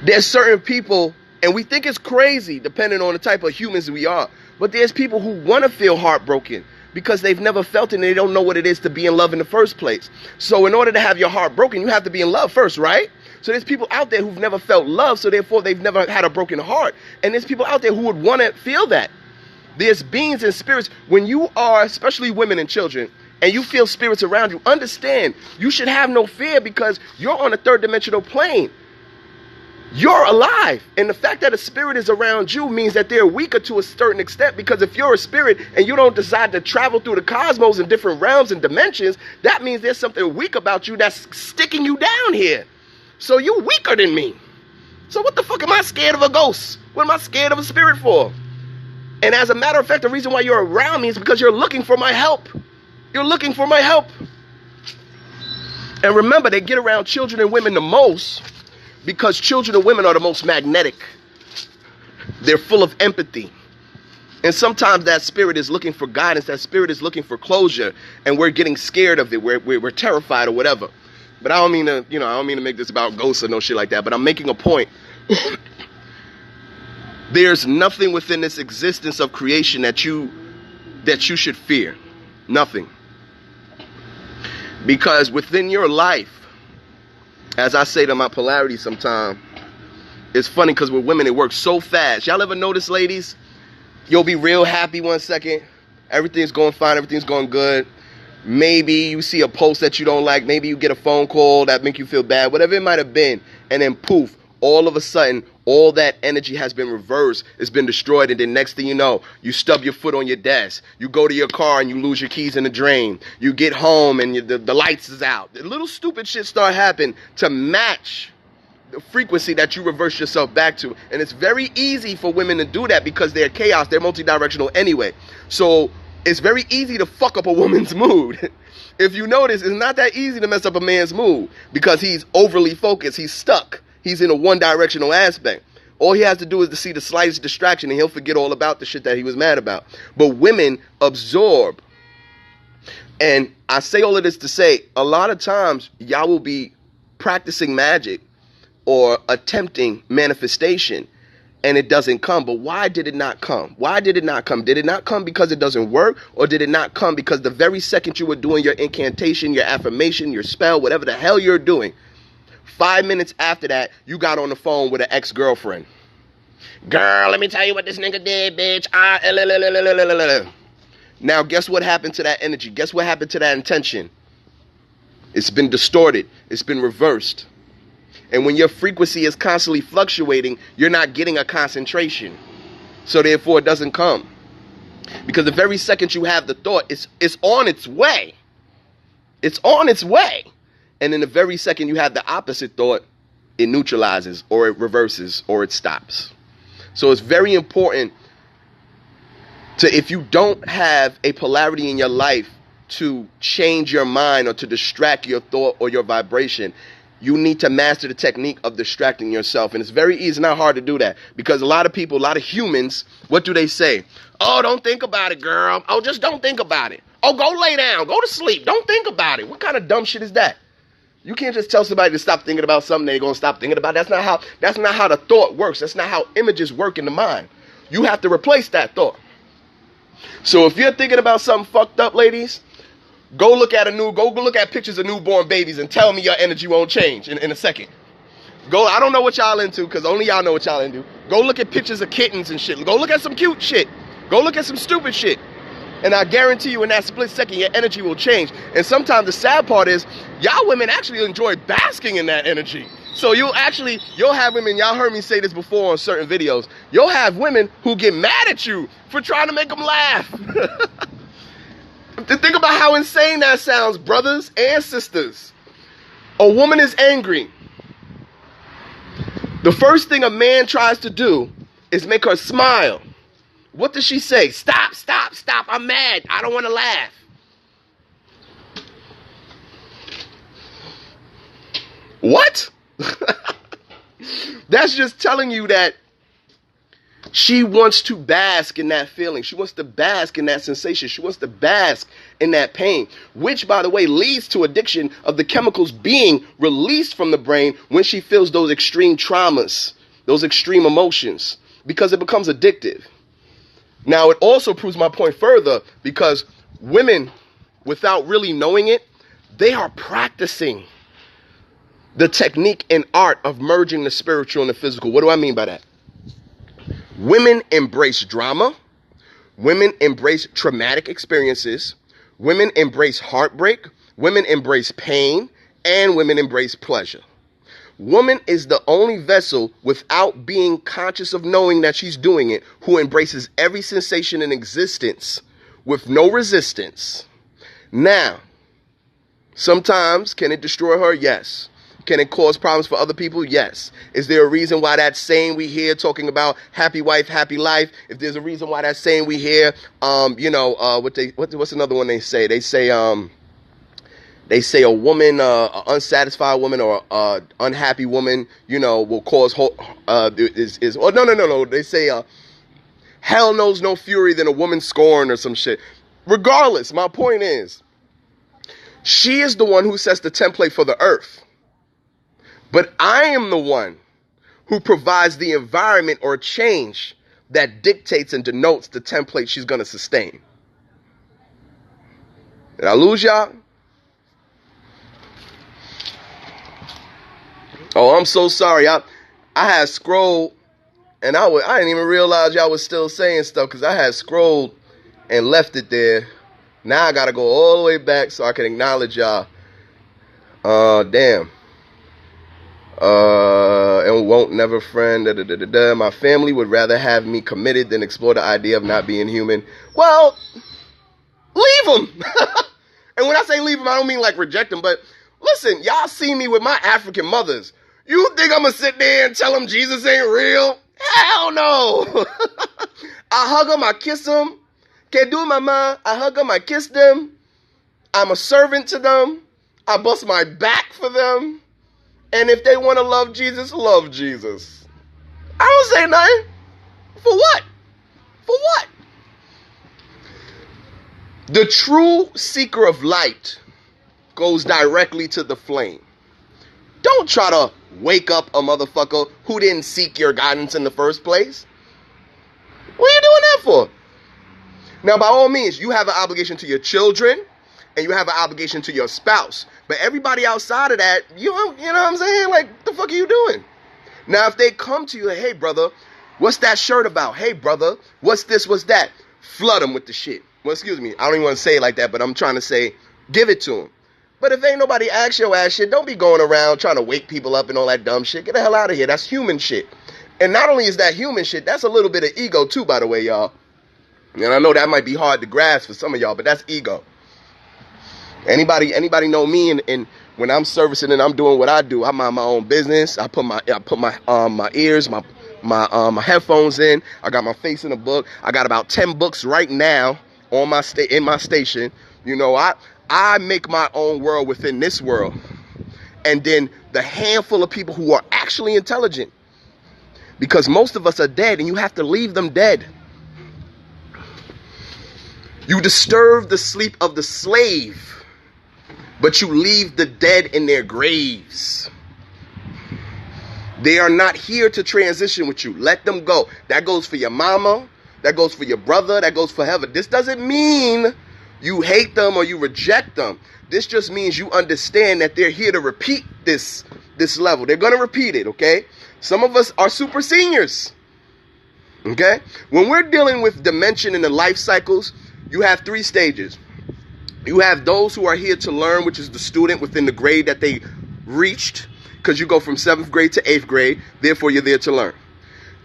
S1: there's certain people, and we think it's crazy depending on the type of humans we are, but there's people who want to feel heartbroken because they've never felt it and they don't know what it is to be in love in the first place. So in order to have your heart broken, you have to be in love first, right? So there's people out there who've never felt love, so therefore they've never had a broken heart. And there's people out there who would want to feel that. There's beings and spirits. When you are, especially women and children, and you feel spirits around you, understand you should have no fear because you're on a 3rd dimensional plane. You're alive. And the fact that a spirit is around you means that they're weaker to a certain extent, because if you're a spirit and you don't decide to travel through the cosmos in different realms and dimensions, that means there's something weak about you that's sticking you down here. So you weaker than me. So what the fuck am I scared of a ghost? What am I scared of a spirit for? And as a matter of fact, the reason why you're around me is because you're looking for my help. You're looking for my help. And remember, they get around children and women the most because children and women are the most magnetic. They're full of empathy. And sometimes that spirit is looking for guidance. That spirit is looking for closure. And we're getting scared of it. We're terrified or whatever. But I don't mean to make this about ghosts or no shit like that. But I'm making a point. There's nothing within this existence of creation that you should fear. Nothing. Because within your life, as I say to my polarity sometimes, it's funny because with women it works so fast. Y'all ever notice, ladies? You'll be real happy one second. Everything's going fine. Everything's going good. Maybe you see a post that you don't like. Maybe you get a phone call that make you feel bad. Whatever it might have been. And then poof, all of a sudden, all that energy has been reversed. It's been destroyed. And then next thing you know, you stub your foot on your desk. You go to your car and you lose your keys in the drain. You get home and the lights is out. The little stupid shit start happening to match the frequency that you reverse yourself back to. And it's very easy for women to do that because they're chaos. They're multidirectional anyway. So it's very easy to fuck up a woman's mood. If you notice, it's not that easy to mess up a man's mood because he's overly focused. He's stuck. He's in a one-directional aspect. All he has to do is to see the slightest distraction and he'll forget all about the shit that he was mad about. But women absorb. And I say all of this to say, a lot of times y'all will be practicing magic or attempting manifestation and it doesn't come. But why did it not come? Why did it not come? Did it not come because it doesn't work? Or did it not come because the very second you were doing your incantation, your affirmation, your spell, whatever the hell you're doing, 5 minutes after that, you got on the phone with an ex-girlfriend. Girl, let me tell you what this nigga did, bitch. Now, guess what happened to that energy? Guess what happened to that intention? It's been distorted. It's been reversed. And when your frequency is constantly fluctuating, you're not getting a concentration. So therefore, it doesn't come. Because the very second you have the thought, it's on its way. It's on its way. And in the very second you have the opposite thought, it neutralizes or it reverses or it stops. So it's very important to, if you don't have a polarity in your life to change your mind or to distract your thought or your vibration, you need to master the technique of distracting yourself. And it's very easy, not hard to do that, because a lot of people, a lot of humans, what do they say? Oh, don't think about it, girl. Oh, just don't think about it. Oh, go lay down. Go to sleep. Don't think about it. What kind of dumb shit is that? You can't just tell somebody to stop thinking about something they're going to stop thinking about. That's not how the thought works. That's not how images work in the mind. You have to replace that thought. So if you're thinking about something fucked up, ladies, go look at pictures of newborn babies and tell me your energy won't change in a second. I don't know what y'all into, because only y'all know what y'all into. Go look at pictures of kittens and shit. Go look at some cute shit. Go look at some stupid shit. And I guarantee you in that split second, your energy will change. And sometimes the sad part is, y'all women actually enjoy basking in that energy. So you'll have women, y'all heard me say this before on certain videos, you'll have women who get mad at you for trying to make them laugh. Think about how insane that sounds, brothers and sisters. A woman is angry. The first thing a man tries to do is make her smile. What does she say? Stop, stop, stop. I'm mad. I don't want to laugh. What? That's just telling you that she wants to bask in that feeling. She wants to bask in that sensation. She wants to bask in that pain, which, by the way, leads to addiction of the chemicals being released from the brain when she feels those extreme traumas, those extreme emotions, because it becomes addictive. Now, it also proves my point further, because women, without really knowing it, they are practicing the technique and art of merging the spiritual and the physical. What do I mean by that? Women embrace drama. Women embrace traumatic experiences. Women embrace heartbreak. Women embrace pain. And women embrace pleasure. Woman is the only vessel, without being conscious of knowing that she's doing it, who embraces every sensation in existence with no resistance. Now, sometimes, can it destroy her? Yes. Can it cause problems for other people? Yes. Is there a reason why that saying we hear talking about happy wife, happy life? If there's a reason why that saying we hear, what's another one they say? They say a woman, an unsatisfied woman or an unhappy woman, will cause no. They say hell knows no fury than a woman scorned or some shit. Regardless, my point is, she is the one who sets the template for the earth. But I am the one who provides the environment or change that dictates and denotes the template she's going to sustain. Did I lose y'all? Oh, I'm so sorry. I had scrolled, and I didn't even realize y'all was still saying stuff, because I had scrolled and left it there. Now I got to go all the way back so I can acknowledge y'all. Damn. And won't never friend. My family would rather have me committed than explore the idea of not being human. Well, leave them. And when I say leave them, I don't mean like reject them. But listen, y'all see me with my African mothers. You think I'm going to sit there and tell them Jesus ain't real? Hell no. I hug them, I kiss them. Can't do it, mama. I hug them, I kiss them. I'm a servant to them. I bust my back for them. And if they want to love Jesus. I don't say nothing. For what? For what? The true seeker of light goes directly to the flame. Don't try to wake up a motherfucker who didn't seek your guidance in the first place. What are you doing that for? Now, by all means, you have an obligation to your children and you have an obligation to your spouse. But everybody outside of that, you know what I'm saying? Like, the fuck are you doing? Now, if they come to you, like, hey, brother, what's that shirt about? Hey, brother, what's this, what's that? Flood them with the shit. Well, excuse me, I don't even want to say it like that, but I'm trying to say, give it to them. But if ain't nobody ask your ass shit, don't be going around trying to wake people up and all that dumb shit. Get the hell out of here. That's human shit. And not only is that human shit, that's a little bit of ego too, by the way, y'all. And I know that might be hard to grasp for some of y'all, but that's ego. Anybody know me? And when I'm servicing and I'm doing what I do, I mind my own business. I put my ears, my headphones in. I got my face in a book. I got about 10 books right now on in my station. You know, I make my own world within this world. And then the handful of people who are actually intelligent, because most of us are dead, and you have to leave them dead. You disturb the sleep of the slave, but you leave the dead in their graves. They are not here to transition with you. Let them go. That goes for your mama. That goes for your brother. That goes for whoever. This doesn't mean you hate them or you reject them. This just means you understand that they're here to repeat this level. They're going to repeat it, okay? Some of us are super seniors, okay? When we're dealing with dimension in the life cycles, you have 3 stages. You have those who are here to learn, which is the student within the grade that they reached, because you go from 7th grade to 8th grade, therefore you're there to learn.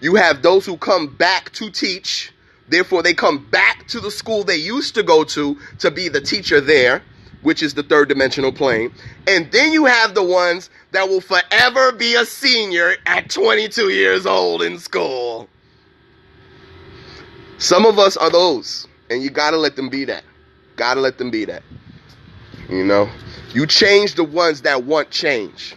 S1: You have those who come back to teach, therefore they come back to the school they used to go to be the teacher there, which is the 3rd dimensional plane. And then you have the ones that will forever be a senior at 22 years old in school. Some of us are those, and you gotta let them be that. Gotta let them be that. You know? You change the ones that want change.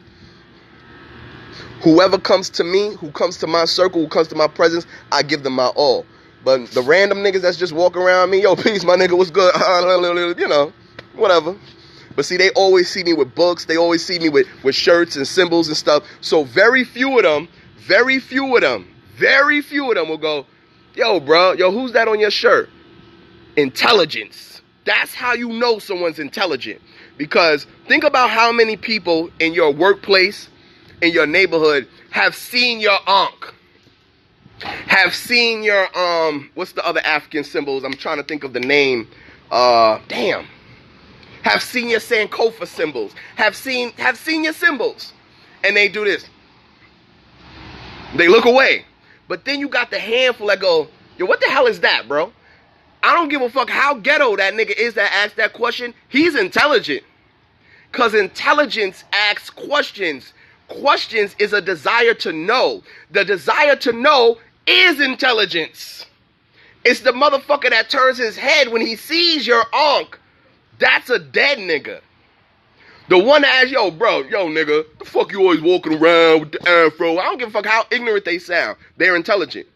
S1: Whoever comes to me, who comes to my circle, who comes to my presence, I give them my all. But the random niggas that's just walking around me, yo, peace, my nigga, what's good? You know, whatever. But see, they always see me with books. They always see me with shirts and symbols and stuff. So very few of them will go, yo, bro, yo, who's that on your shirt? Intelligence. That's how you know someone's intelligent. Because think about how many people in your workplace, in your neighborhood, have seen your ankh, have seen your, what's the other African symbols? I'm trying to think of the name. Have seen your Sankofa symbols, have seen your symbols, and they do this. They look away. But then you got the handful that go, yo, what the hell is that, bro? I don't give a fuck how ghetto that nigga is that asked that question. He's intelligent. Because intelligence asks questions. Questions is a desire to know. The desire to know is intelligence. It's the motherfucker that turns his head when he sees your ankh. That's a dead nigga. The one that asks, yo, bro, yo, nigga, the fuck you always walking around with the afro? I don't give a fuck how ignorant they sound. They're intelligent.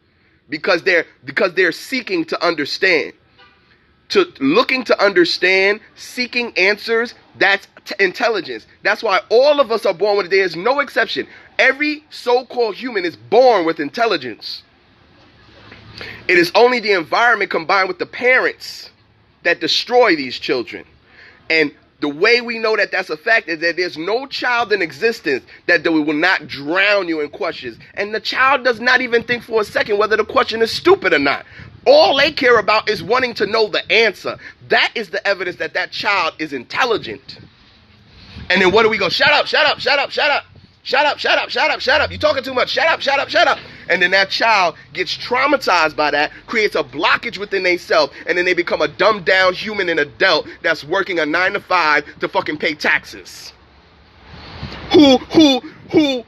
S1: Because they're seeking to understand. Looking to understand, seeking answers, that's intelligence. That's why all of us are born with it. There's no exception. Every so-called human is born with intelligence. It is only the environment combined with the parents that destroy these children. And the way we know that that's a fact is that there's no child in existence that will not drown you in questions. And the child does not even think for a second whether the question is stupid or not. All they care about is wanting to know the answer. That is the evidence that that child is intelligent. And then what do we go? Shut up, shut up, shut up, shut up. Shut up, shut up, shut up, shut up. You're talking too much. Shut up, shut up, shut up. And then that child gets traumatized by that, creates a blockage within themselves, and then they become a dumbed down human and adult that's working a 9-to-5 to fucking pay taxes. Who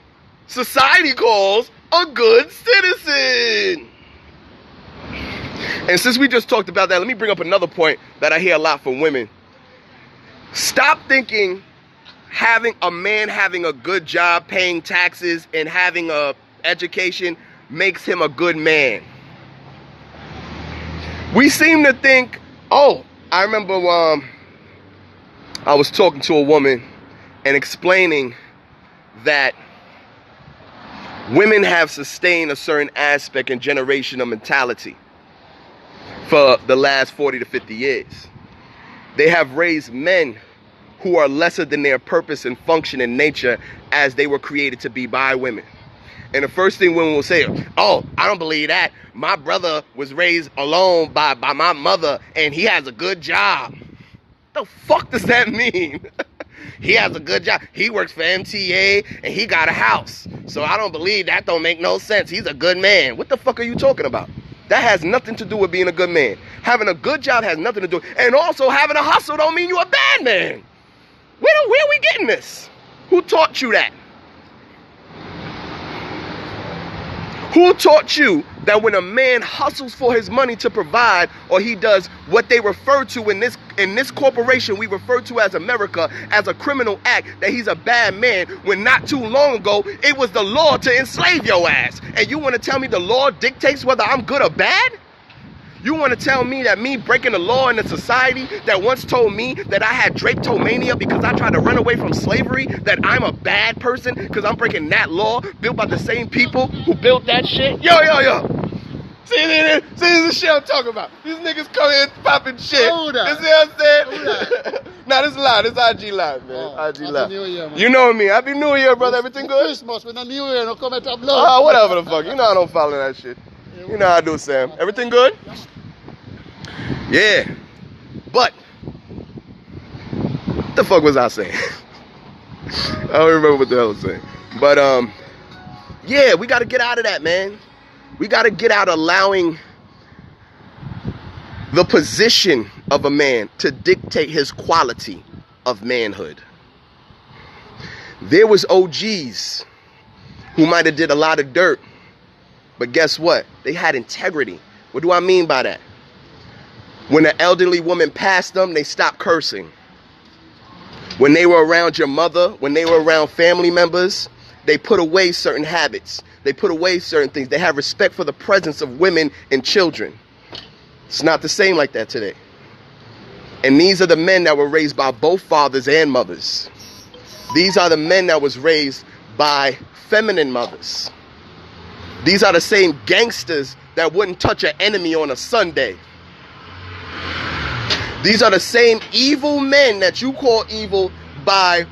S1: society calls a good citizen. And since we just talked about that, let me bring up another point that I hear a lot from women. Stop thinking a man having a good job, paying taxes, and having a education makes him a good man. We seem to think, I remember I was talking to a woman and explaining that women have sustained a certain aspect and generation of mentality for the last 40 to 50 years. They have raised men who are lesser than their purpose and function in nature as they were created to be by women. And the first thing women will say, I don't believe that. My brother was raised alone by my mother and he has a good job. The fuck does that mean? He has a good job. He works for MTA and he got a house. So I don't believe that. Don't make no sense. He's a good man. What the fuck are you talking about? That has nothing to do with being a good man. Having a good job has nothing to do. And also having a hustle don't mean you're a bad man. Where are we getting this? Who taught you that? Who taught you that when a man hustles for his money to provide, or he does what they refer to in this corporation we refer to as America as a criminal act, that he's a bad man, when not too long ago it was the law to enslave your ass? And you want to tell me the law dictates whether I'm good or bad? You want to tell me that me breaking the law in a society that once told me that I had drapetomania because I tried to run away from slavery, that I'm a bad person because I'm breaking that law built by the same people who built that shit? Yo. See, this is the shit I'm talking about. These niggas come in popping shit.
S2: Hold
S1: You
S2: up.
S1: see what I'm saying?
S2: Hold up.
S1: Nah, this is live. This is IG live, man.
S2: Oh,
S1: IG
S2: Happy
S1: live.
S2: New Year, man.
S1: You know me. Happy New Year, brother. Everything good?
S2: Christmas, when the New Year, no come at a blood.
S1: Oh, whatever the fuck. You know I don't follow that shit. You know how I do, Sam. Everything good? Yeah. But what the fuck was I saying? I don't remember what the hell I was saying. But yeah, we gotta get out of that, man. We gotta get out allowing the position of a man to dictate his quality of manhood. There was OGs who might have did a lot of dirt, but guess what? They had integrity. What do I mean by that? When an elderly woman passed them, they stopped cursing. When they were around your mother, when they were around family members, they put away certain habits. They put away certain things. They have respect for the presence of women and children. It's not the same like that today. And these are the men that were raised by both fathers and mothers. These are the men that was raised by feminine mothers. These are the same gangsters that wouldn't touch an enemy on a Sunday. These are the same evil men that you call evil by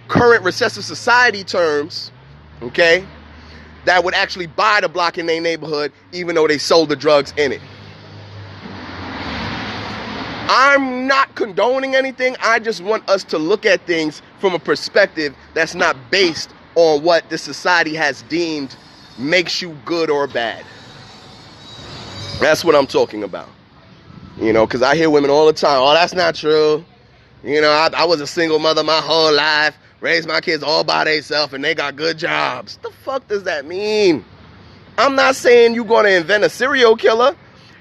S1: current recessive society terms, okay, that would actually buy the block in their neighborhood even though they sold the drugs in it. I'm not condoning anything. I just want us to look at things from a perspective that's not based on what the society has deemed makes you good or bad. That's what I'm talking about. You know, because I hear women all the time, oh, that's not true. You know, I was a single mother my whole life, raised my kids all by themselves, and they got good jobs. The fuck does that mean? I'm not saying you're going to invent a serial killer.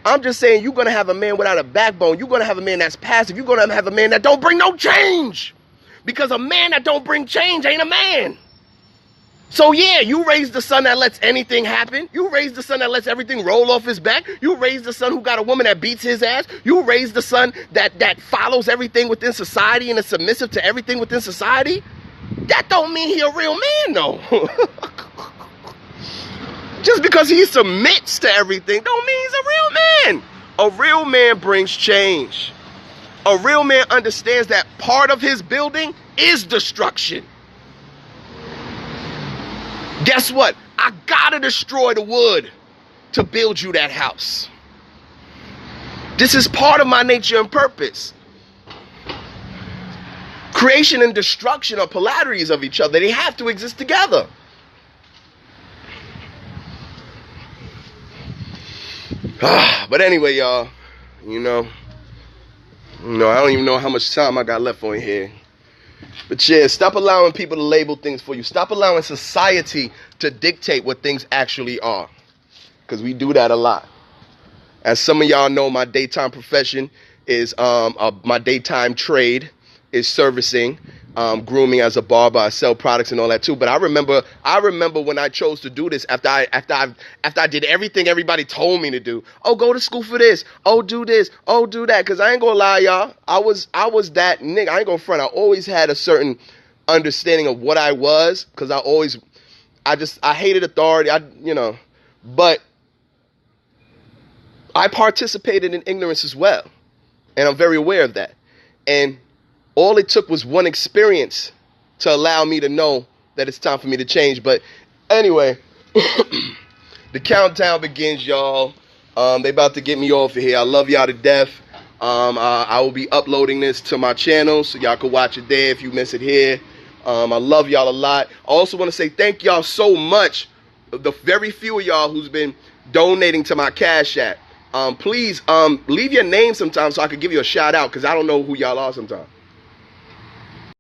S1: I'm just saying you're going to have a man without a backbone. You're going to have a man that's passive. You're going to have a man that don't bring no change. Because a man that don't bring change ain't a man. So yeah, you raise the son that lets anything happen. You raise the son that lets everything roll off his back. You raise the son who got a woman that beats his ass. You raise the son that follows everything within society and is submissive to everything within society. That don't mean he a real man, though. Just because he submits to everything don't mean he's a real man. A real man brings change. A real man understands that part of his building is destruction. Guess what? I gotta destroy the wood to build you that house. This is part of my nature and purpose. Creation and destruction are polarities of each other. They have to exist together. But anyway, y'all, you know, I don't even know how much time I got left on here. But yeah, stop allowing people to label things for you. Stop allowing society to dictate what things actually are. Because we do that a lot. As some of y'all know, my daytime profession is, my daytime trade is servicing, grooming as a barber. I sell products and all that too. But I remember when I chose to do this after I did everything everybody told me to do. Oh, go to school for this. Oh, do this. Oh, do that. Because I ain't gonna lie, y'all. I was that nigga. I ain't gonna front. I always had a certain understanding of what I was. Because I hated authority. But I participated in ignorance as well. And I'm very aware of that. And all it took was one experience to allow me to know that it's time for me to change. But anyway, the countdown begins, y'all. They about to get me off of here. I love y'all to death. I will be uploading this to my channel so y'all can watch it there if you miss it here. I love y'all a lot. I also want to say thank y'all so much. The very few of y'all who's been donating to my Cash App. Please leave your name sometime so I can give you a shout out, because I don't know who y'all are sometimes.